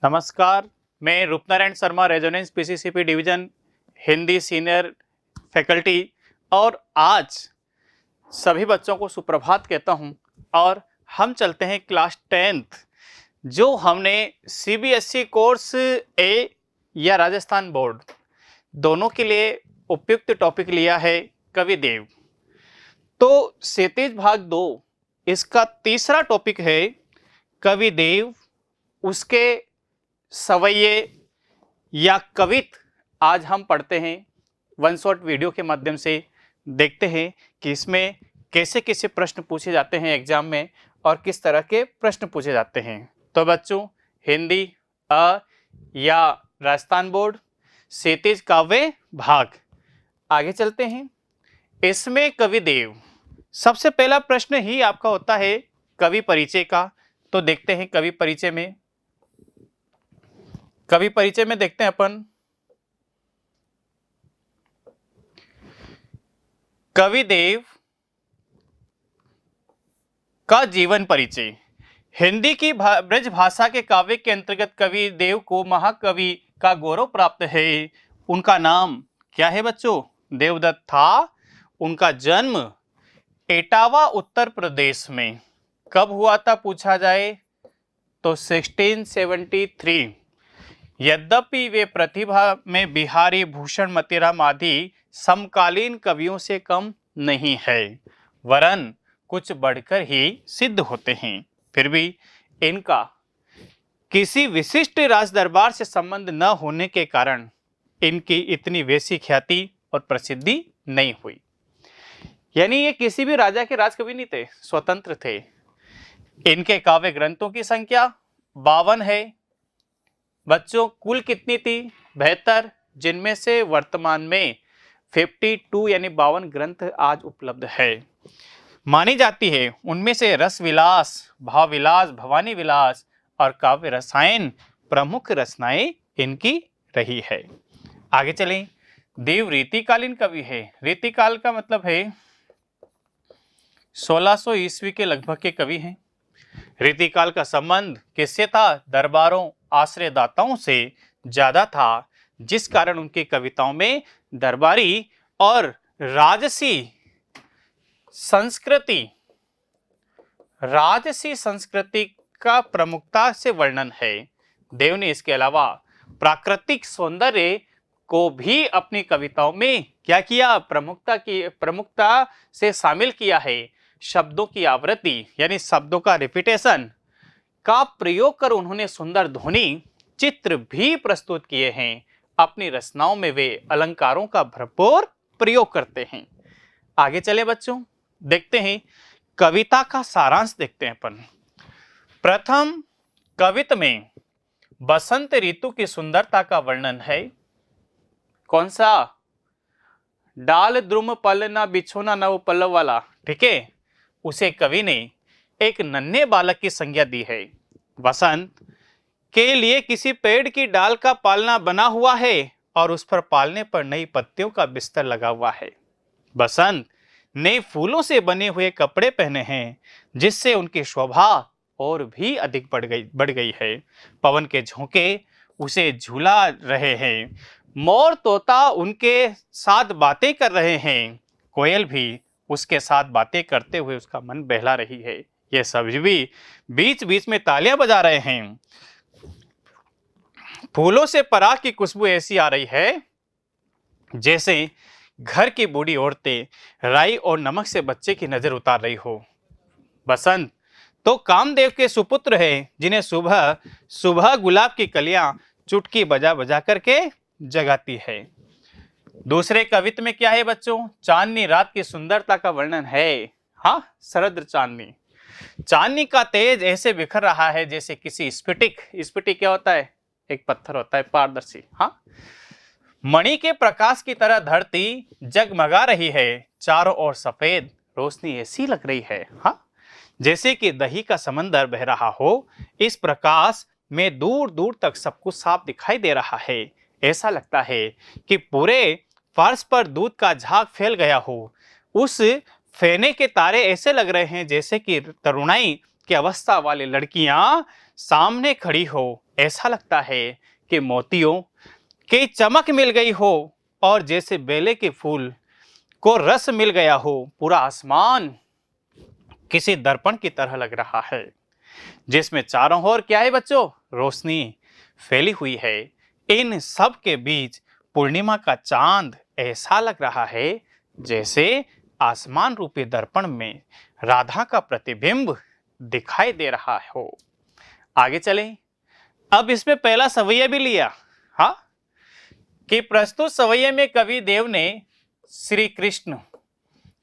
नमस्कार, मैं Roopnarayan Sharma, Resonance PCCP division Hindi senior faculty. और आज सभी बच्चों को सुप्रभात कहता हूं। और हम चलते हैं क्लास 10th, जो हमने सीबीएसई कोर्स ए या राजस्थान बोर्ड दोनों के लिए उपयुक्त टॉपिक लिया है, कविदेव। तो क्षितिज भाग 2 इसका तीसरा टॉपिक है कविदेव, उसके सवैये या कवित। आज हम पढ़ते हैं, वन शॉट वीडियो के माध्यम से देखते हैं कि इसमें कैसे कैसे प्रश्न पूछे जाते हैं एग्जाम में और किस तरह के प्रश्न पूछे जाते हैं। तो बच्चों, हिंदी अ या राजस्थान बोर्ड क्षितिज काव्य भाग, आगे चलते हैं। इसमें कविदेव, सबसे पहला प्रश्न ही आपका होता है कवि परिचय का। तो देखते हैं कवि परिचय में देखते हैं अपन कविदेव का जीवन परिचय। हिंदी की ब्रज भाषा के काव्य के अंतर्गत कविदेव को महाकवि का गौरव प्राप्त है। उनका नाम क्या है बच्चों? देवदत्त था। उनका जन्म एटावा उत्तर प्रदेश में कब हुआ था पूछा जाए तो 1673। यद्यपि वे प्रतिभा में बिहारी भूषण मोतीराम आदि समकालीन कवियों से कम नहीं है, वरन कुछ बढ़कर ही सिद्ध होते हैं, फिर भी इनका किसी विशिष्ट राज दरबार से संबंध न होने के कारण इनकी इतनी वैसी ख्याति और प्रसिद्धि नहीं हुई। यानी ये किसी भी राजा के राजकवि नहीं थे, स्वतंत्र थे। इनके काव्य ग्रंथों की संख्या 52 है बच्चों। कुल कितनी थी? 72, जिनमें से वर्तमान में 52 यानी 52 ग्रंथ आज उपलब्ध है। मानी जाती है उनमें से रस विलास, भाव विलास, भवानी विलास और काव्य रसायन प्रमुख रचनाएं इनकी रही है। आगे चलें। देव रीतिकालीन कवि है। रीतिकाल का मतलब है 1600 ईस्वी के लगभग के कवि हैं। रीतिकाल का संबंध किससे था? दरबारों, आश्रयदाताओं से ज्यादा था, जिस कारण उनकी कविताओं में दरबारी और राजसी संस्कृति का प्रमुखता से वर्णन है। देव ने इसके अलावा प्राकृतिक सौंदर्य को भी अपनी कविताओं में क्या किया? प्रमुखता से शामिल किया है। शब्दों की आवृत्ति यानी शब्दों का रिपीटेशन का प्रयोग कर उन्होंने सुंदर ध्वनि चित्र भी प्रस्तुत किए हैं। अपनी रचनाओं में वे अलंकारों का भरपूर प्रयोग करते हैं। आगे चले बच्चों, देखते हैं कविता का सारांश देखते हैं अपन। प्रथम कविता में बसंत ऋतु की सुंदरता का वर्णन है। कौन सा? डाल द्रुम पल ना बिछोना नव पल्लव वाला, ठीक है। उसे कवि ने एक नन्हे बालक की संज्ञा दी है। बसंत के लिए किसी पेड़ की डाल का पालना बना हुआ है और उस पर पालने पर नई पत्तियों का बिस्तर लगा हुआ है। बसंत ने फूलों से बने हुए कपड़े पहने हैं, जिससे उनकी शोभा और भी अधिक बढ़ गई है। पवन के झोंके उसे झूला रहे हैं। मोर तोता उनके साथ बातें कर रहे हैं। कोयल भी उसके साथ बातें करते हुए उसका मन बहला रही है। ये सभी भी बीच बीच में तालियां बजा रहे हैं। फूलों से पराग की खुशबू ऐसी आ रही है जैसे घर की बूढ़ी औरतें राई और नमक से बच्चे की नजर उतार रही हो। बसंत तो कामदेव के सुपुत्र है, जिन्हें सुबह सुबह गुलाब की कलियां चुटकी बजा बजा करके जगाती है। दूसरे कवित्व में क्या है बच्चों? चांदनी रात की सुंदरता का वर्णन है। हाँ, शरद चांदनी। चांदनी का तेज ऐसे बिखर रहा है जैसे किसी स्फटिक क्या होता है? एक पत्थर होता है पारदर्शी। हाँ, मणि के प्रकाश की तरह धरती जगमगा रही है। चारों ओर सफेद रोशनी ऐसी लग रही है, हाँ, जैसे कि दही का समंदर बह रहा हो। इस प्रकाश में दूर दूर तक सब कुछ साफ दिखाई दे रहा है। ऐसा लगता है कि पूरे फर्श पर दूध का झाग फैल गया हो। उस फेने के तारे ऐसे लग रहे हैं जैसे कि तरुणाई की अवस्था वाली लड़कियां सामने खड़ी हो, ऐसा लगता है कि मोतियों की चमक मिल गई हो और जैसे बेले के फूल को रस मिल गया हो। पूरा आसमान किसी दर्पण की तरह लग रहा है, जिसमें चारों ओर क्या है बच्चों? रोशनी फैली हुई है। इन सब के बीच पूर्णिमा का चांद ऐसा लग रहा है जैसे आसमान रूपी दर्पण में राधा का प्रतिबिंब दिखाई दे रहा हो। आगे चलें। अब इसमें पहला सवैया भी लिया, हाँ, कि प्रस्तुत सवैये में कवि देव ने श्री कृष्ण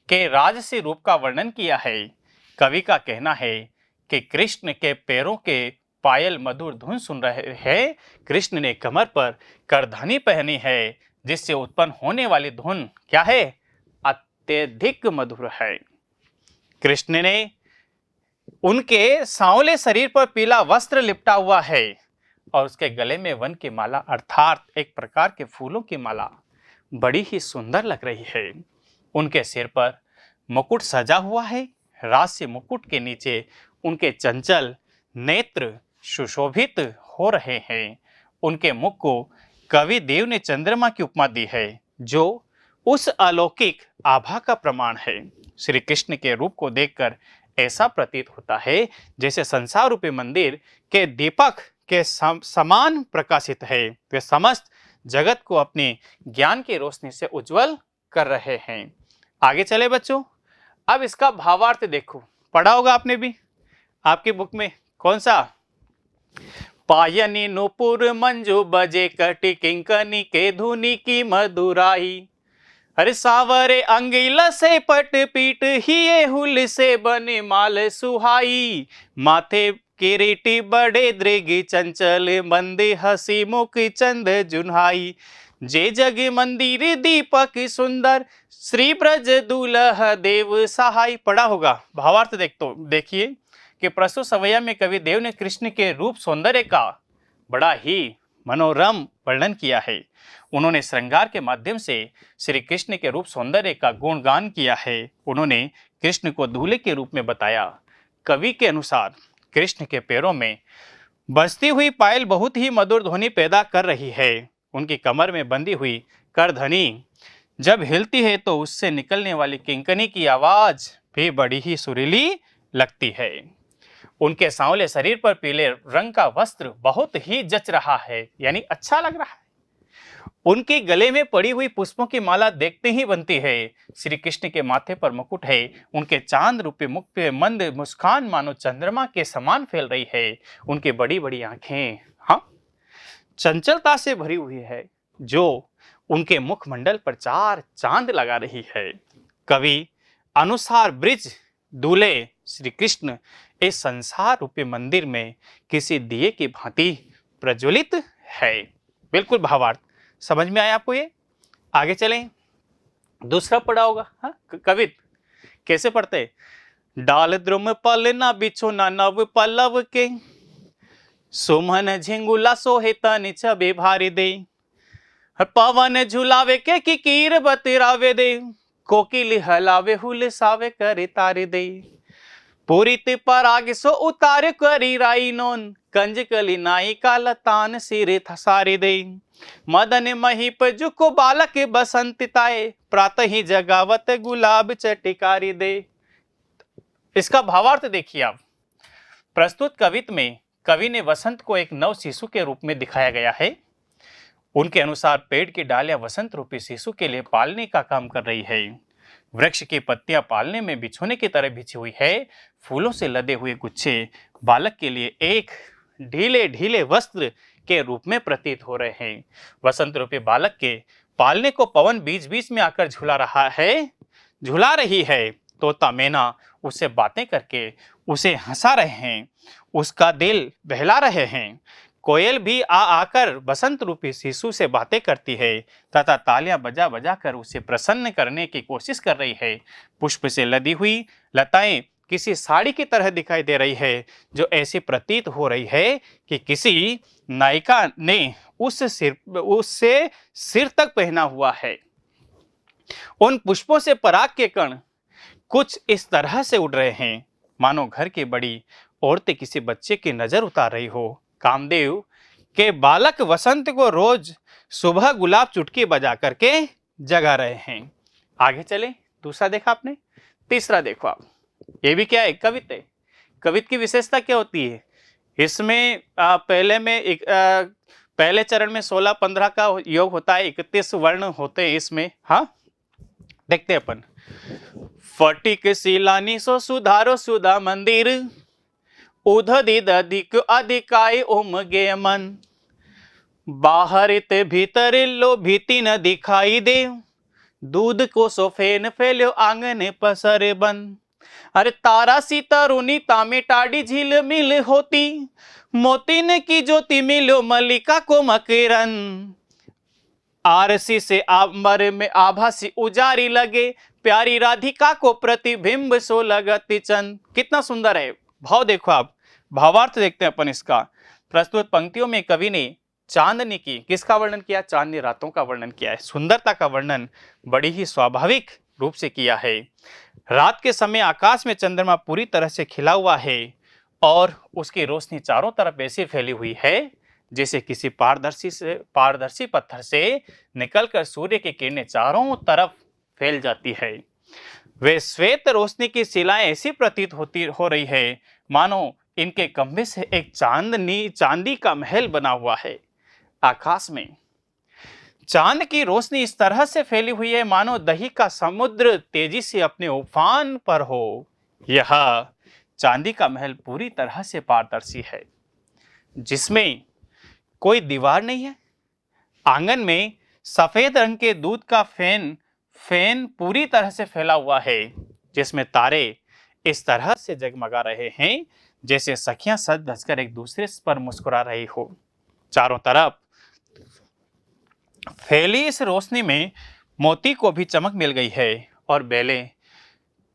के राजसी रूप का वर्णन किया है। कवि का कहना है कि कृष्ण के पैरों के पायल मधुर धुन सुन रहे हैं। कृष्ण ने कमर पर करधनी पहनी है, जिससे उत्पन्न होने वाली धुन क्या है? अत्यधिक मधुर है। कृष्ण ने उनके सांवले शरीर पर पीला वस्त्र लिपटा हुआ है और उसके गले में वन की माला अर्थात एक प्रकार के फूलों की माला बड़ी ही सुंदर लग रही है। उनके सिर पर मुकुट सजा हुआ है। राजसी मुकुट के नीचे उनके चंचल नेत्र सुशोभित हो रहे हैं। उनके मुख को कवि देव ने चंद्रमा की उपमा दी है, जो उस अलौकिक आभा का प्रमाण है। श्री कृष्ण के रूप को देखकर ऐसा प्रतीत होता है जैसे संसार रूपी मंदिर के दीपक के समान प्रकाशित है। वे समस्त जगत को अपने ज्ञान की रोशनी से उज्जवल कर रहे हैं। आगे चले बच्चों। अब इसका भावार्थ देखो, पढ़ा होगा आपने भी आपकी बुक में। कौन सा? पायनी नुपुर मंजू बजे कटी किंकनी के धुनी की मधुराई। अरे सावरे अंगिल से पट पीट ही हुल से बने माल सुहाई। माथे किरीटी बड़े दृग चंचल मंदे हसी मुख चंद जुन्हाई। जे जग मंदिर दीपक सुंदर श्री ब्रज दूल्हा देव सहाय। पढ़ा होगा। भावार्थ देखिए कि प्रस्तुत सवैया में कवि देव ने कृष्ण के रूप सौंदर्य का बड़ा ही मनोरम वर्णन किया है। उन्होंने श्रृंगार के माध्यम से श्री कृष्ण के रूप सौंदर्य का गुणगान किया है। उन्होंने कृष्ण को दूल्हे के रूप में बताया। कवि के अनुसार कृष्ण के पैरों में बजती हुई पायल बहुत ही मधुर ध्वनि पैदा कर रही है। उनकी कमर में बंधी हुई करधनी जब हिलती है तो उससे निकलने वाली किंकनी की आवाज भी बड़ी ही सुरीली लगती है। उनके सांवले शरीर पर पीले रंग का वस्त्र बहुत ही जच रहा है, यानी अच्छा लग रहा है। उनके गले में पड़ी हुई पुष्पों की माला देखते ही बनती है। श्री कृष्ण के माथे पर मुकुट है। उनके चांद रूपी मुख पे मंद मुस्कान मानो चंद्रमा के समान फैल रही है। उनकी बड़ी बड़ी आंखें चंचलता से भरी हुई है, जो उनके मुखमंडल पर चार चांद लगा रही है। कवि अनुसार ब्रिज दूल्हे श्री कृष्ण इस संसार रूपी मंदिर में किसी दिए की भांति प्रज्वलित है। बिल्कुल भावार्थ समझ में आया आपको? ये आगे चलें। दूसरा पढ़ा होगा, हाँ, कवित कैसे पढ़ते? डाल द्रुम पल ना बिछो ना नव पल्लव के, सुमन झिंगुला सोहे तनि छबे भारी दे। पवन झुलावे के किकीर बतिरावे दे, कोकिल हलावे हुल सावे करे तारे दे। पूरित पराग सो उतार करी राई नोन, कंज कली नाई का लतान सिरे थसारी दे। मदन महीप जुको बालक बसंत ताए, प्रातः ही जगावत गुलाब चटिकारी दे। इसका भावार्थ देखिए आप। प्रस्तुत कवित में कवि ने वसंत को एक नव शिशु के रूप में दिखाया गया है। उनके अनुसार पेड़ की डालियां वसंत रूपी शिशु के लिए पालने का काम कर रही है। वृक्ष की पत्तियां पालने में बिछोने की तरह बिछी हुई है। फूलों से लदे हुए गुच्छे बालक के लिए एक ढीले ढीले वस्त्र के रूप में प्रतीत हो रहे हैं। वसंत रूपी बालक के पालने को पवन बीच बीच में आकर झुला रही है। तोता मैना उससे बातें करके उसे हंसा रहे हैं, उसका दिल बहला रहे हैं। कोयल भी आकर बसंत रूपी शिशु से बातें करती है तथा तालियां बजा बजा कर उसे प्रसन्न करने की कोशिश कर रही है। पुष्प से लदी हुई लताएं किसी साड़ी की तरह दिखाई दे रही है, जो ऐसी प्रतीत हो रही है कि किसी नायिका ने उससे सिर तक पहना हुआ है। उन पुष्पों से पराग के कण कुछ इस तरह से उड़ रहे हैं मानो घर की बड़ी औरतें किसी बच्चे की नजर उतार रही हो। कामदेव के बालक वसंत को रोज सुबह गुलाब चुटकी बजा करके जगा रहे हैं। आगे चले, दूसरा देखा आपने, तीसरा देखो आप, ये भी क्या है, कवित है। कवित की विशेषता क्या होती है, इसमें पहले चरण में 16-15 का योग होता है, 31 वर्ण होते हैं इसमें। हाँ, देखते हैं अपन। फटिक शिलानी सो सुधारो सुधा मंदिर, उधदिद अधिक अधिकाय ओम गे मन, बाहर ते भीतर लो भीति न दिखाई दे, दूध को सो फेन फैल्यो आंगन पसरे बन। अरे तारा सी तरुणी तामे टाडी झील मिल होती, मोती ने की ज्योति मिलो मल्लिका को मकरन, आरसी से आंबर में आभासी उजारी लगे, प्यारी राधिका को प्रतिबिंब सो लगती चंद। कितना सुंदर है भाव, देखो आप, भावार्थ देखते हैं अपन इसका। प्रस्तुत पंक्तियों में कवि ने चांदनी की, किसका वर्णन किया, चांदनी रातों का वर्णन किया है। सुंदरता का वर्णन बड़ी ही स्वाभाविक रूप से किया है। रात के समय आकाश में चंद्रमा पूरी तरह से खिला हुआ है और उसकी रोशनी चारों तरफ ऐसी फैली हुई है जैसे किसी पारदर्शी पत्थर से निकलकर सूर्य की किरणें चारों तरफ फैल जाती है। वे श्वेत रोशनी की शिलाएं ऐसी प्रतीत हो रही है मानो इनके खंभे से एक चांदी का महल बना हुआ है। आकाश में चांद की रोशनी इस तरह से फैली हुई है मानो दही का समुद्र तेजी से अपने उफान पर हो। यह चांदी का महल पूरी तरह से पारदर्शी है, जिसमें कोई दीवार नहीं है। आंगन में सफेद रंग के दूध का फैन पूरी तरह से फैला हुआ है, जिसमें तारे इस तरह से जगमगा रहे हैं जैसे सखियां सज धजकर एक दूसरे पर मुस्कुरा रही हो। चारों तरफ फैली इस रोशनी में मोती को भी चमक मिल गई है और बेले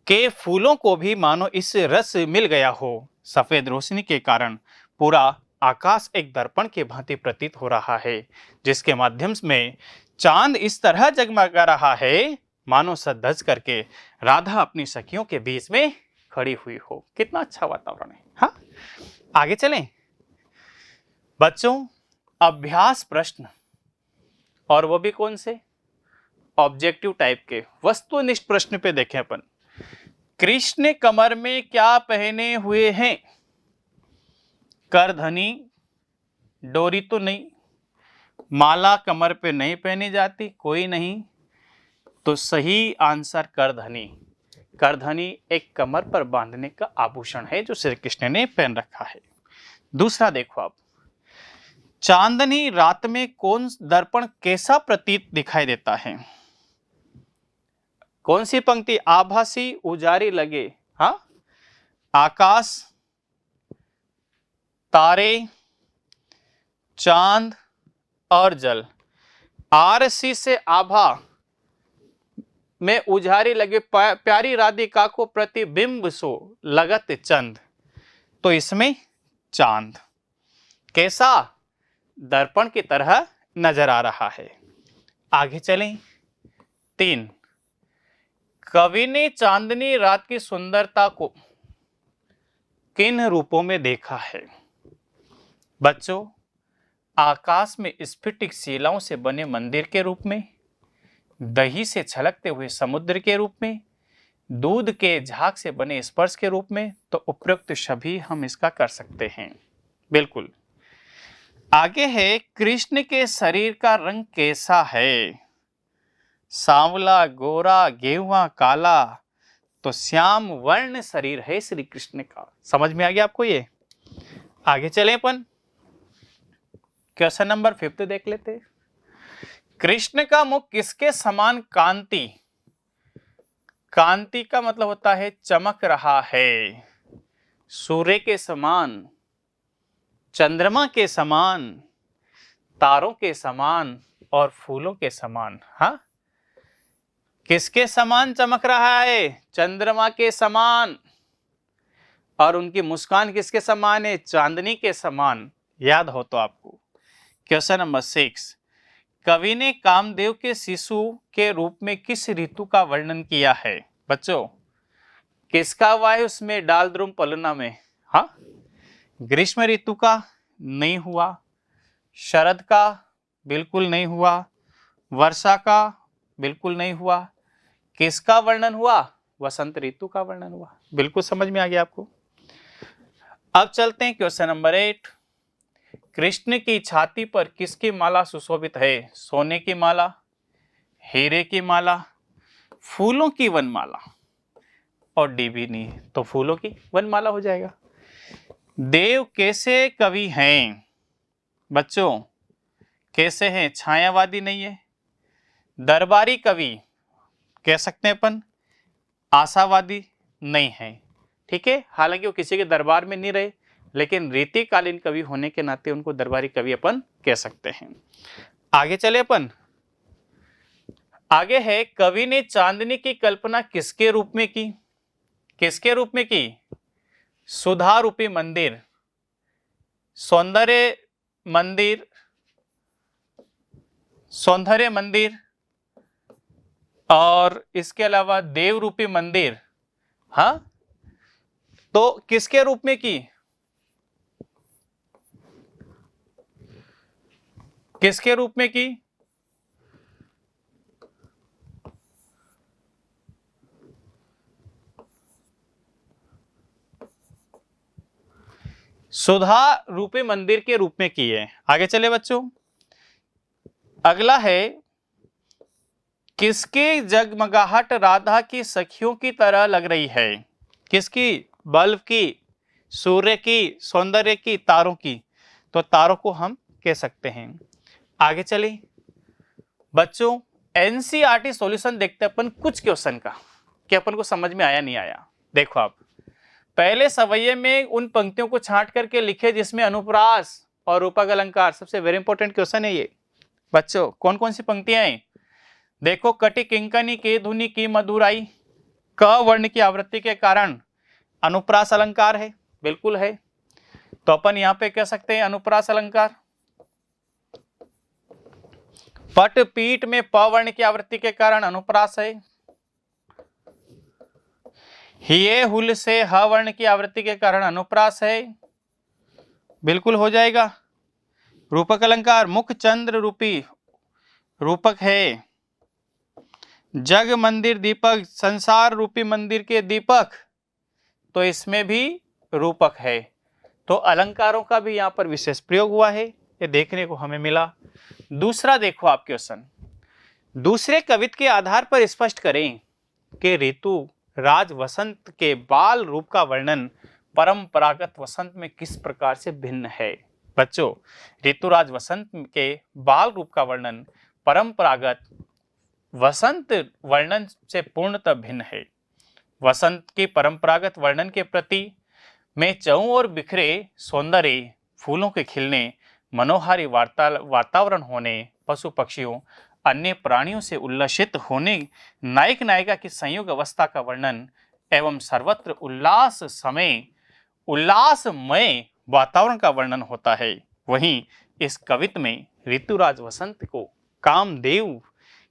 के फूलों को भी मानो इस रस मिल गया हो। सफेद रोशनी के कारण पूरा आकाश एक दर्पण के भांति प्रतीत हो रहा है, जिसके माध्यम में चांद इस तरह जगमगा रहा है मानो सज धज करके राधा अपनी सखियों के बीच में खड़ी हुई हो। कितना अच्छा वातावरण है। हाँ, आगे चलें बच्चों। अभ्यास प्रश्न, और वो भी कौन से, ऑब्जेक्टिव टाइप के वस्तुनिष्ठ प्रश्न पे देखें अपन। कृष्ण कमर में क्या पहने हुए हैं, करधनी, डोरी तो नहीं, माला कमर पे नहीं पहनी जाती, कोई नहीं, तो सही आंसर करधनी। करधनी एक कमर पर बांधने का आभूषण है जो श्री कृष्ण ने पहन रखा है। दूसरा देखो आप, चांदनी रात में कौन दर्पण कैसा प्रतीत दिखाई देता है, कौन सी पंक्ति, आभासी उजारी लगे। हाँ, आकाश, तारे, चांद और जल। आरसी से आभा में उजारी लगे, प्यारी राधिका को प्रतिबिंब सो लगत चंद, तो इसमें चांद कैसा, दर्पण की तरह नजर आ रहा है। आगे चलें। 3, कवि ने चांदनी रात की सुंदरता को किन रूपों में देखा है। बच्चों, आकाश में स्फटिक शिलाओं से बने मंदिर के रूप में, दही से छलकते हुए समुद्र के रूप में, दूध के झाग से बने स्पर्श के रूप में, तो उपयुक्त सभी हम इसका कर सकते हैं। बिल्कुल। आगे है, कृष्ण के शरीर का रंग कैसा है, सांवला, गोरा, गेहुआ, काला, तो श्याम वर्ण शरीर है श्री कृष्ण का। समझ में आ गया आपको ये। आगे चले अपन, क्वेश्चन नंबर 5 देख लेते। कृष्ण का मुख किसके समान कांति, कांति का मतलब होता है चमक रहा है, सूर्य के समान, चंद्रमा के समान, तारों के समान और फूलों के समान। हाँ, किसके समान चमक रहा है, चंद्रमा के समान। और उनकी मुस्कान किसके समान है, चांदनी के समान। याद हो तो आपको। क्वेश्चन नंबर 6, कवि ने कामदेव के शिशु के रूप में किस ऋतु का वर्णन किया है। बच्चों, किसका हुआ है उसमें, डाल द्रुम पलना में। हाँ, ग्रीष्म ऋतु का नहीं हुआ, शरद का बिल्कुल नहीं हुआ, वर्षा का बिल्कुल नहीं हुआ, किसका वर्णन हुआ? वसंत ऋतु का वर्णन हुआ। बिल्कुल समझ में आ गया आपको। अब चलते हैं क्वेश्चन नंबर 8। कृष्ण की छाती पर किसकी माला सुशोभित है? सोने की माला, हीरे की माला, फूलों की वनमाला, और डी भी नहीं है तो फूलों की वनमाला हो जाएगा। देव कैसे कवि हैं बच्चों? कैसे हैं? छायावादी नहीं है, दरबारी कवि कह सकते हैं अपन, आशावादी नहीं है। ठीक है, हालांकि वो किसी के दरबार में नहीं रहे, लेकिन रीतिकालीन कवि होने के नाते उनको दरबारी कवि अपन कह सकते हैं। आगे चले अपन। आगे है, कवि ने चांदनी की कल्पना किसके रूप में की? किसके रूप में की? सुधा रूपी मंदिर, सौंदर्य मंदिर, सौंदर्य मंदिर, और इसके अलावा देव रूपी मंदिर। हाँ, तो किसके रूप में की? किसके रूप में की? सुधा रूपी मंदिर के रूप में की है। आगे चले बच्चों। अगला है, किसकी जगमगाहट राधा की सखियों की तरह लग रही है? किसकी? बल्ब की, सूर्य की, सौंदर्य की, तारों की। तो तारों को हम कह सकते हैं। आगे चले बच्चों, एनसीईआरटी सॉल्यूशन देखते हैं अपन कुछ क्वेश्चन का कि अपन को समझ में आया नहीं आया। देखो आप पहले सवैये में उन पंक्तियों को छांट करके लिखे जिसमें अनुप्रास और रूपक अलंकार, सबसे वेरी इंपॉर्टेंट क्वेश्चन है ये बच्चों। कौन कौन सी पंक्तियां हैं? देखो, कटि किंकनी की धुनि की मधुराई, क वर्ण की आवृत्ति के कारण अनुप्रास अलंकार है, बिल्कुल है। तो अपन यहां पे कह सकते हैं अनुप्रास अलंकार। पट पीठ में प वर्ण की आवृत्ति के कारण अनुप्रास है। हिये हुल से ह वर्ण की आवृत्ति के कारण अनुप्रास है, बिल्कुल हो जाएगा। रूपक अलंकार, मुख चंद्र रूपी रूपक है। जग मंदिर दीपक, संसार रूपी मंदिर के दीपक, तो इसमें भी रूपक है। तो अलंकारों का भी यहां पर विशेष प्रयोग हुआ है, ये देखने को हमें मिला। दूसरा देखो आप क्वेश्चन, दूसरे कवित्व के आधार पर स्पष्ट करें कि ऋतु राज वसंत के बाल रूप का वर्णन परंपरागत वसंत में किस प्रकार से भिन्न है? बच्चों, ऋतुराज वसंत के बाल रूप का वर्णन परंपरागत वसंत वर्णन से पूर्णतः भिन्न है। वसंत के परंपरागत वर्णन के प्रति में चौं और बिखरे सौंदर्य, फूलों के खिलने, मनोहारी वातावरण होने, पशु पक्षियों अन्य प्राणियों से उल्लसित होने, नायक नायिका की संयोग अवस्था का वर्णन एवं सर्वत्र उल्लासमय वातावरण का वर्णन होता है। वहीं इस कवित्व में ऋतुराज वसंत को कामदेव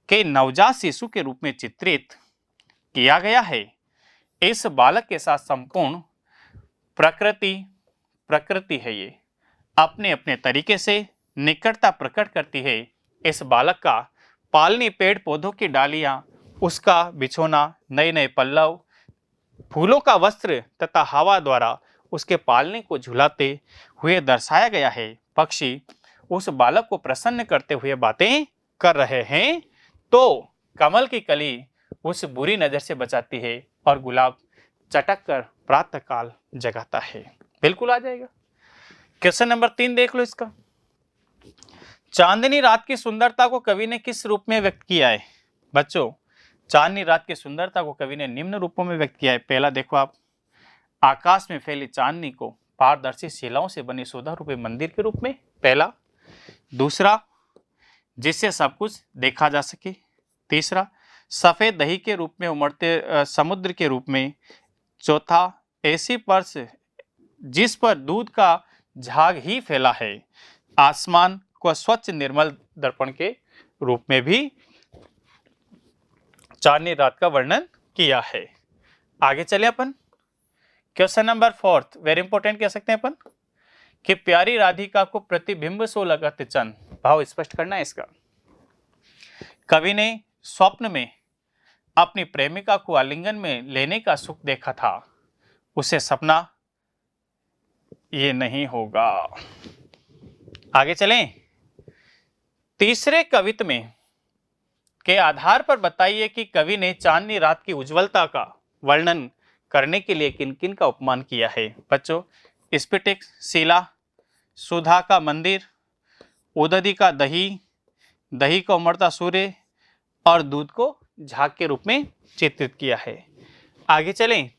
के नवजात शिशु के रूप में चित्रित किया गया है। इस बालक के साथ संपूर्ण प्रकृति है, ये अपने अपने तरीके से निकटता प्रकट करती है। इस बालक का पालनी, पेड़ पौधों की डालियां, उसका बिछोना, नए नए पल्लव, फूलों का वस्त्र तथा हवा द्वारा उसके पालने को झुलाते हुए दर्शाया गया है। पक्षी उस बालक को प्रसन्न करते हुए बातें कर रहे हैं, तो कमल की कली उस बुरी नजर से बचाती है और गुलाब चटक कर प्रातः काल जगाता है। बिल्कुल आ जाएगा। क्वेश्चन नंबर 3 देख लो इसका। चांदनी रात की सुंदरता को कवि ने किस रूप में व्यक्त किया है? बच्चों, चांदनी रात की सुंदरता को कवि ने निम्न रूपों में व्यक्त किया है। पहला देखो आप, आकाश में फैली चांदनी को पारदर्शी शिलाओं से बने सुधा रूपी मंदिर के रूप में, पहला। दूसरा, जिससे सब कुछ देखा जा सके। तीसरा, सफेद दही के रूप में उमड़ते समुद्र के रूप में। चौथा, ऐसी पर्स जिस पर दूध का झाग ही फैला है। आसमान को स्वच्छ निर्मल दर्पण के रूप में भी चांदनी रात का वर्णन किया है। आगे चले अपन। क्वेश्चन नंबर 4 वेरी इंपॉर्टेंट कह सकते हैं अपन कि प्यारी राधिका को प्रतिबिंब सो लगत चंद। भाव स्पष्ट करना है इसका। कवि ने स्वप्न में अपनी प्रेमिका को आलिंगन में लेने का सुख देखा था, उसे सपना ये नहीं होगा। आगे चलें। तीसरे कवित्व में के आधार पर बताइए कि कवि ने चांदनी रात की उज्ज्वलता का वर्णन करने के लिए किन किन का उपमान किया है। बच्चों, स्फटिक शिला, सुधा का मंदिर, उदधि का दही, दही को उमड़ता सूर्य और दूध को झाग के रूप में चित्रित किया है। आगे चलें।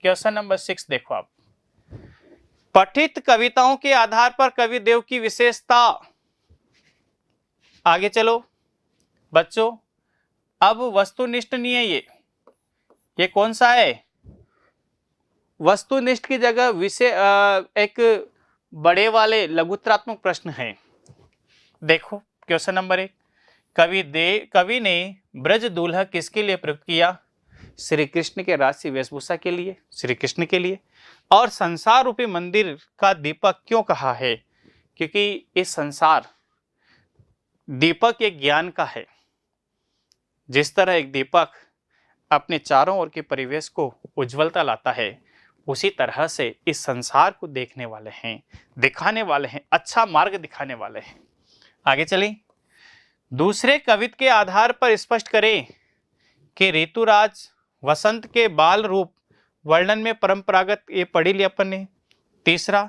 क्वेश्चन नंबर 6 देखो आप। पठित कविताओं के आधार पर कवि देव की विशेषता। आगे चलो बच्चों, अब वस्तुनिष्ठ नहीं है ये कौन सा है? वस्तुनिष्ठ की जगह विषय एक बड़े वाले लघुत्रात्मक प्रश्न है। देखो क्वेश्चन नंबर 1, कवि ने ब्रज दूल्हा किसके लिए प्रयुक्त किया? श्री कृष्ण के राजसी वेशभूषा के लिए, श्री कृष्ण के लिए। और संसार रूपी मंदिर का दीपक क्यों कहा है? क्योंकि इस संसार दीपक एक ज्ञान का है। जिस तरह एक दीपक अपने चारों ओर के परिवेश को उज्ज्वलता लाता है, उसी तरह से इस संसार को देखने वाले हैं, दिखाने वाले हैं, अच्छा मार्ग दिखाने वाले हैं। आगे चलें। दूसरे कवित्व के आधार पर स्पष्ट करें कि ऋतुराज वसंत के बाल रूप वर्णन में परंपरागत, ये पढ़ी लिया अपन ने। तीसरा,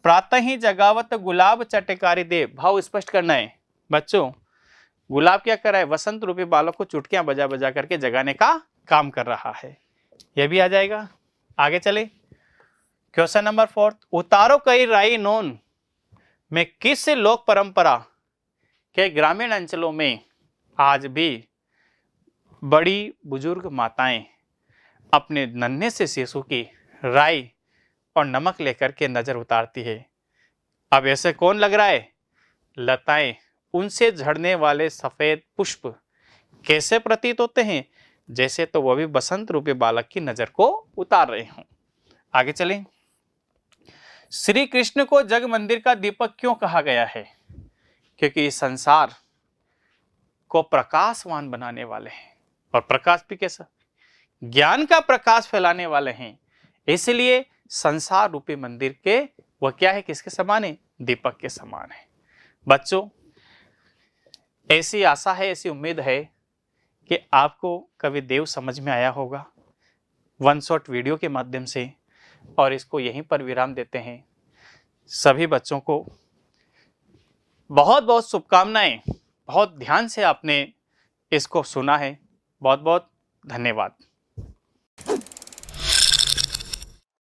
प्रातः ही जगावत गुलाब चटकारी दे। भाव स्पष्ट करना है बच्चों। गुलाब क्या कर रहा है? वसंत रूपी बालों को चुटकियां बजा बजा करके जगाने का काम कर रहा है। यह भी आ जाएगा। आगे चले। क्वेश्चन नंबर 4, उतारो कई राई नोन में किस लोक परंपरा के ग्रामीण अंचलों में आज भी बड़ी बुजुर्ग माताएं अपने नन्हे से शिशु की राई और नमक लेकर के नजर उतारती है। अब ऐसे कौन लग रहा है? लताएं, उनसे झड़ने वाले सफेद पुष्प कैसे प्रतीत होते हैं? जैसे तो वह भी बसंत रूपी बालक की नजर को उतार रहे हों। आगे चलें। श्री कृष्ण को जग मंदिर का दीपक क्यों कहा गया है? क्योंकि इस संसार को प्रकाशवान बनाने वाले हैं, और प्रकाश भी कैसा? ज्ञान का प्रकाश फैलाने वाले हैं। इसलिए संसार रूपी मंदिर के वह क्या है? किसके समान है? दीपक के समान है। बच्चों, ऐसी आशा है, ऐसी उम्मीद है कि आपको कवि देव समझ में आया होगा वन शॉट वीडियो के माध्यम से, और इसको यहीं पर विराम देते हैं। सभी बच्चों को बहुत बहुत शुभकामनाएं। बहुत ध्यान से आपने इसको सुना है। बहुत बहुत धन्यवाद।